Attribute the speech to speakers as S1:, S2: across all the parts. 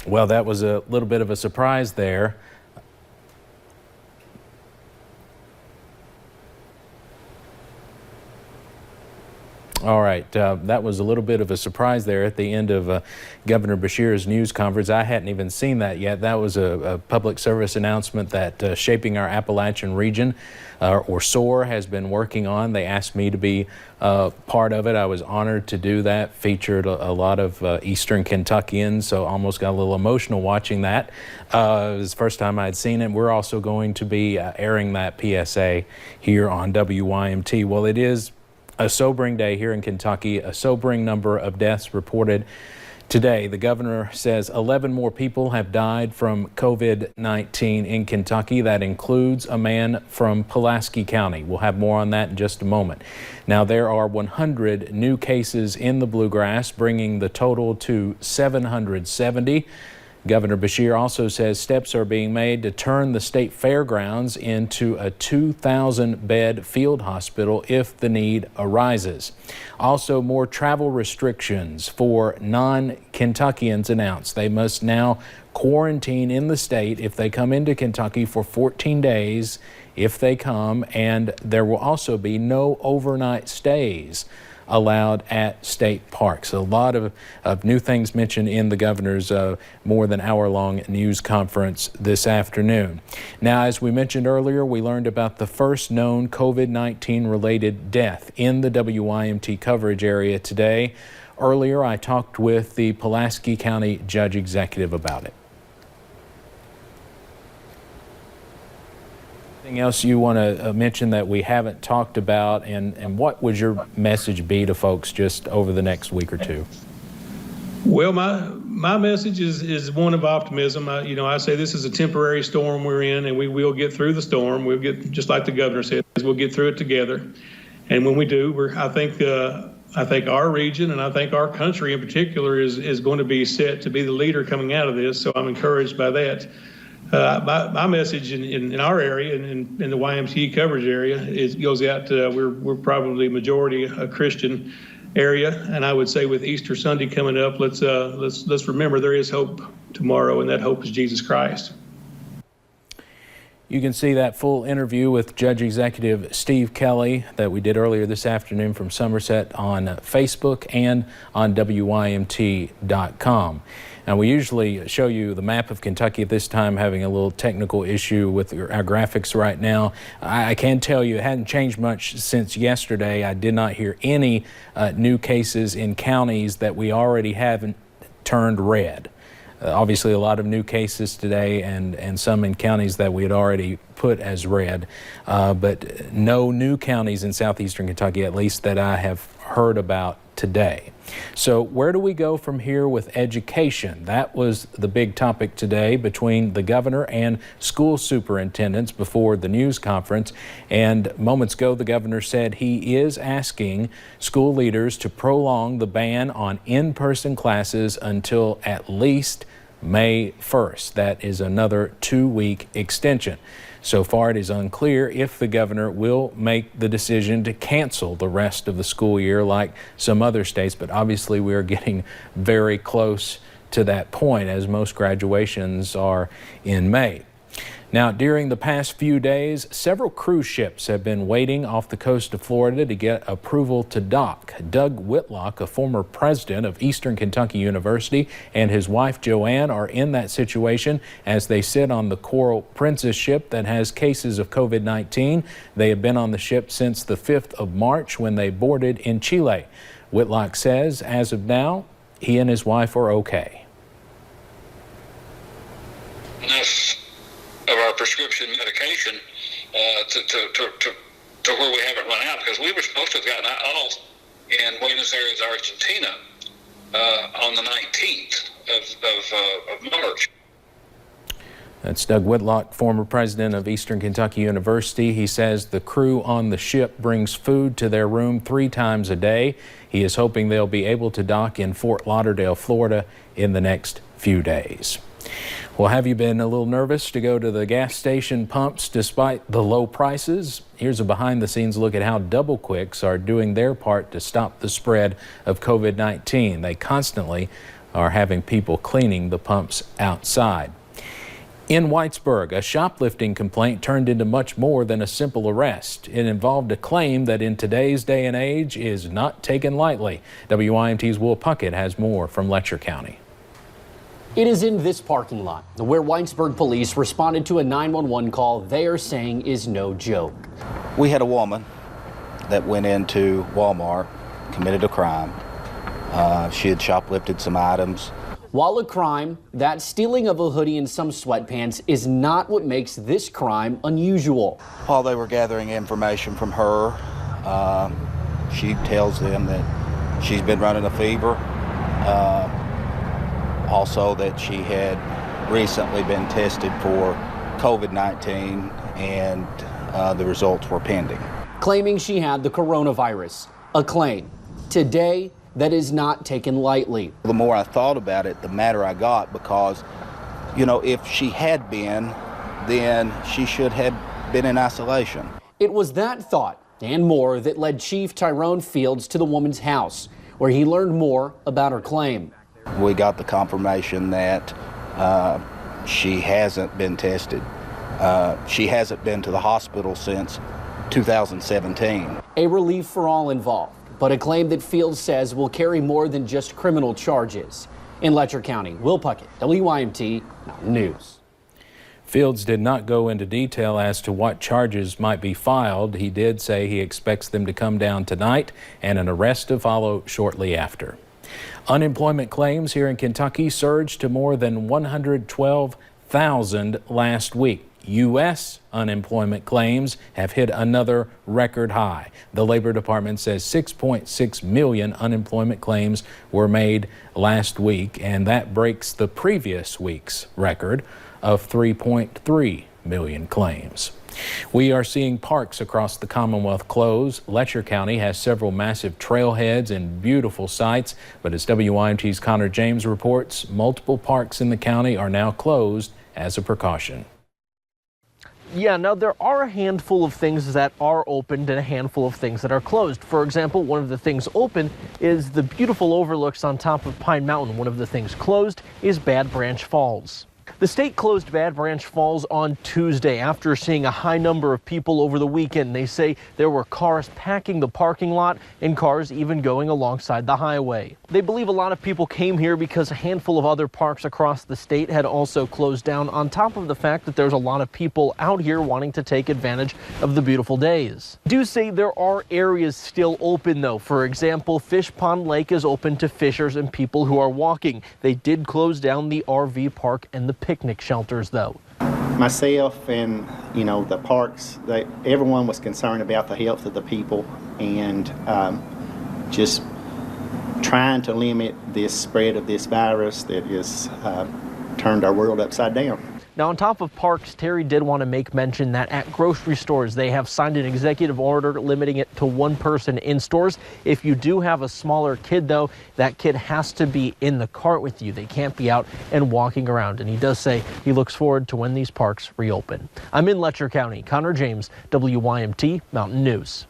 S1: Well, that was a little bit of a surprise there. All right, that was a little bit of a surprise there at the end of Governor Beshear's news conference. I hadn't even seen that yet. That was a public service announcement that Shaping Our Appalachian Region, or SOAR, has been working on. They asked me to be part of it. I was honored to do that. Featured a lot of Eastern Kentuckians, so almost got a little emotional watching that. It was the first time I'd seen it. We're also going to be airing that PSA here on WYMT. Well, it is a sobering day here in Kentucky, a sobering number of deaths reported today. The governor says 11 more people have died from COVID-19 in Kentucky. That includes a man from Pulaski County. We'll have more on that in just a moment. Now, there are 100 new cases in the Bluegrass, bringing the total to 770. Governor Beshear also says steps are being made to turn the state fairgrounds into a 2,000-bed field hospital if the need arises. Also, more travel restrictions for non-Kentuckians announced. They must now quarantine in the state if they come into Kentucky for 14 days if they come, and there will also be no overnight stays allowed at state parks. A lot of new things mentioned in the governor's more than hour-long news conference this afternoon. Now, as we mentioned earlier, we learned about the first known COVID-19 related death in the WYMT coverage area today. Earlier, I talked with the Pulaski County Judge Executive about it. Anything else you want to mention that we haven't talked about, and what would your message be to folks just over the next week or two?
S2: Well, my message is one of optimism. I say this is a temporary storm we're in, and we will get through the storm. We'll get, just like the governor said, we'll get through it together. And when we do, I think our region, and I think our country in particular is going to be set to be the leader coming out of this. So I'm encouraged by that. My message in our area, in the YMCA coverage area, goes out to we're probably majority a Christian area, and I would say with Easter Sunday coming up, let's remember there is hope tomorrow, and that hope is Jesus Christ.
S1: You can see that full interview with Judge Executive Steve Kelly that we did earlier this afternoon from Somerset on Facebook and on WYMT.com. Now, we usually show you the map of Kentucky at this time, having a little technical issue with our graphics right now. I can tell you it hadn't changed much since yesterday. I did not hear any new cases in counties that we already haven't turned red. Obviously, a lot of new cases today, and some in counties that we had already put as red, but no new counties in southeastern Kentucky, at least that I have heard about today. So where do we go from here with education? That was the big topic today between the governor and school superintendents before the news conference. And moments ago, the governor said he is asking school leaders to prolong the ban on in-person classes until at least May 1st. That is another 2-week extension. So far, it is unclear if the governor will make the decision to cancel the rest of the school year like some other states, but obviously we are getting very close to that point, as most graduations are in May. Now, during the past few days, several cruise ships have been waiting off the coast of Florida to get approval to dock. Doug Whitlock, a former president of Eastern Kentucky University, and his wife Joanne are in that situation as they sit on the Coral Princess ship that has cases of COVID-19. They have been on the ship since the 5th of March when they boarded in Chile. Whitlock says, as of now, he and his wife are okay.
S3: Of our prescription medication to where we haven't run out, because we were supposed to have gotten off in Buenos Aires, Argentina on the 19th of March.
S1: That's Doug Whitlock, former president of Eastern Kentucky University. He says the crew on the ship brings food to their room 3 times a day. He is hoping they'll be able to dock in Fort Lauderdale, Florida in the next few days. Well, have you been a little nervous to go to the gas station pumps despite the low prices? Here's a behind-the-scenes look at how Double Quicks are doing their part to stop the spread of COVID-19. They constantly are having people cleaning the pumps outside. In Whitesburg, a shoplifting complaint turned into much more than a simple arrest. It involved a claim that in today's day and age is not taken lightly. WYMT's Will Puckett has more from Letcher County.
S4: It is in this parking lot where Whitesburg police responded to a 911 call they are saying is no joke.
S5: We had a woman that went into Walmart, committed a crime. She had shoplifted some items.
S4: While a crime, that stealing of a hoodie and some sweatpants is not what makes this crime unusual.
S5: While they were gathering information from her, she tells them that she's been running a fever. Also that she had recently been tested for COVID-19 and the results were pending.
S4: Claiming she had the coronavirus, a claim today that is not taken lightly.
S5: The more I thought about it, the madder I got, because, you know, if she had been, then she should have been in isolation.
S4: It was that thought and more that led Chief Tyrone Fields to the woman's house, where he learned more about her claim.
S5: We got the confirmation that she hasn't been tested. She hasn't been to the hospital since 2017. A
S4: relief for all involved, but a claim that Fields says will carry more than just criminal charges. In Letcher County, Will Puckett, WYMT Mountain News.
S1: Fields did not go into detail as to what charges might be filed. He did say he expects them to come down tonight and an arrest to follow shortly after. Unemployment claims here in Kentucky surged to more than 112,000 last week. U.S. unemployment claims have hit another record high. The Labor Department says 6.6 million unemployment claims were made last week, and that breaks the previous week's record of 3.3 million claims. We are seeing parks across the Commonwealth close. Letcher County has several massive trailheads and beautiful sights, but as WYMT's Connor James reports, multiple parks in the county are now closed as a precaution.
S6: Yeah, now there are a handful of things that are opened and a handful of things that are closed. For example, one of the things open is the beautiful overlooks on top of Pine Mountain. One of the things closed is Bad Branch Falls. The state closed Bad Branch Falls on Tuesday after seeing a high number of people over the weekend. They say there were cars packing the parking lot and cars even going alongside the highway. They believe a lot of people came here because a handful of other parks across the state had also closed down, on top of the fact that there's a lot of people out here wanting to take advantage of the beautiful days. I do say there are areas still open though. For example, Fish Pond Lake is open to fishers and people who are walking. They did close down the RV park and the picnic shelters though.
S7: Myself and the parks, everyone was concerned about the health of the people and just trying to limit this spread of this virus that has turned our world upside down.
S6: Now, on top of parks, Terry did want to make mention that at grocery stores, they have signed an executive order limiting it to one person in stores. If you do have a smaller kid, though, that kid has to be in the cart with you. They can't be out and walking around. And he does say he looks forward to when these parks reopen. I'm in Letcher County. Connor James, WYMT Mountain News.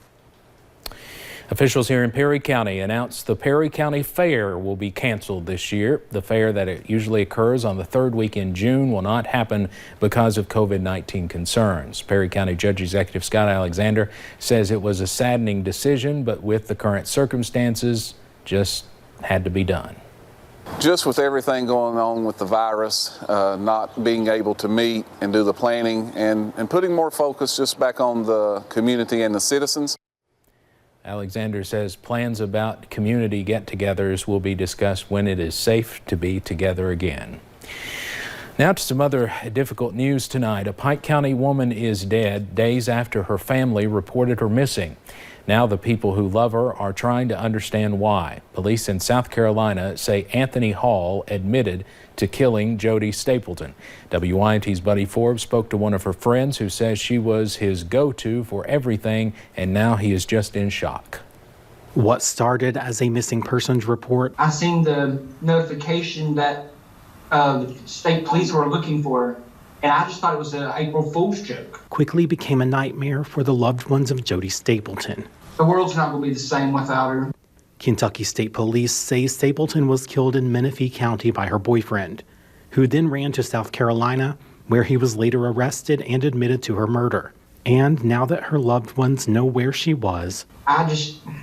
S1: Officials here in Perry County announced the Perry County Fair will be canceled this year. The fair that it usually occurs on the third week in June will not happen because of COVID-19 concerns. Perry County Judge Executive Scott Alexander says it was a saddening decision, but with the current circumstances, just had to be done.
S8: Just with everything going on with the virus, not being able to meet and do the planning and putting more focus just back on the community and the citizens.
S1: Alexander says plans about community get-togethers will be discussed when it is safe to be together again. Now to some other difficult news tonight. A Pike County woman is dead days after her family reported her missing. Now the people who love her are trying to understand why. Police in South Carolina say Anthony Hall admitted to killing Jody Stapleton. WYMT's Buddy Forbes spoke to one of her friends who says she was his go-to for everything, and now he is just in shock.
S9: What started as a missing persons report?
S10: I seen the notification that the state police were looking for her, and I just thought it was an April Fool's joke.
S9: Quickly became a nightmare for the loved ones of Jody Stapleton.
S10: The world's not going to be the same without her.
S9: Kentucky State Police say Stapleton was killed in Menifee County by her boyfriend, who then ran to South Carolina, where he was later arrested and admitted to her murder. And now that her loved ones know where she was,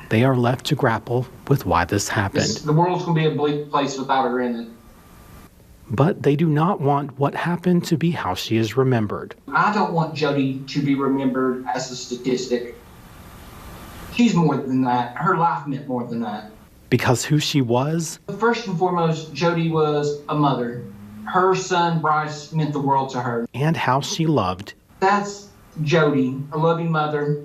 S9: they are left to grapple with why this happened.
S10: The world's going to be a bleak place without her in it.
S9: But they do not want what happened to be how she is remembered.
S10: I don't want Jody to be remembered as a statistic. She's more than that. Her life meant more than that.
S9: Because who she was?
S10: First and foremost, Jody was a mother. Her son, Bryce, meant the world to her.
S9: And how she loved.
S10: That's Jody, a loving mother,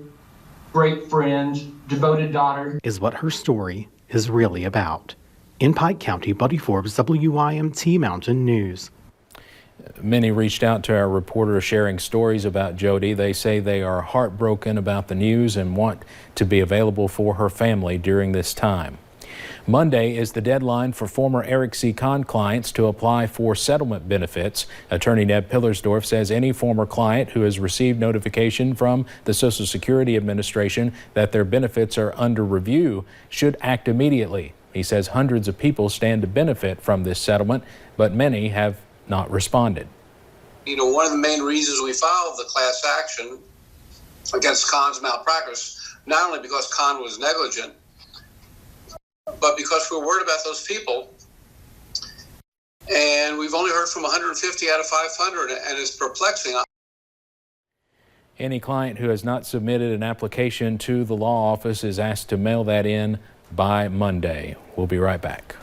S10: great friend, devoted daughter.
S9: Is what her story is really about. In Pike County, Buddy Forbes, WYMT Mountain News.
S1: Many reached out to our reporter sharing stories about Jody. They say they are heartbroken about the news and want to be available for her family during this time. Monday is the deadline for former Eric C. Conn clients to apply for settlement benefits. Attorney Ned Pillersdorf says any former client who has received notification from the Social Security Administration that their benefits are under review should act immediately. He says hundreds of people stand to benefit from this settlement, but many have not responded.
S11: You know, one of the main reasons we filed the class action against Conn's malpractice, not only because Conn was negligent, but because we're worried about those people. And we've only heard from 150 out of 500, and it's perplexing.
S1: Any client who has not submitted an application to the law office is asked to mail that in by Monday. We'll be right back.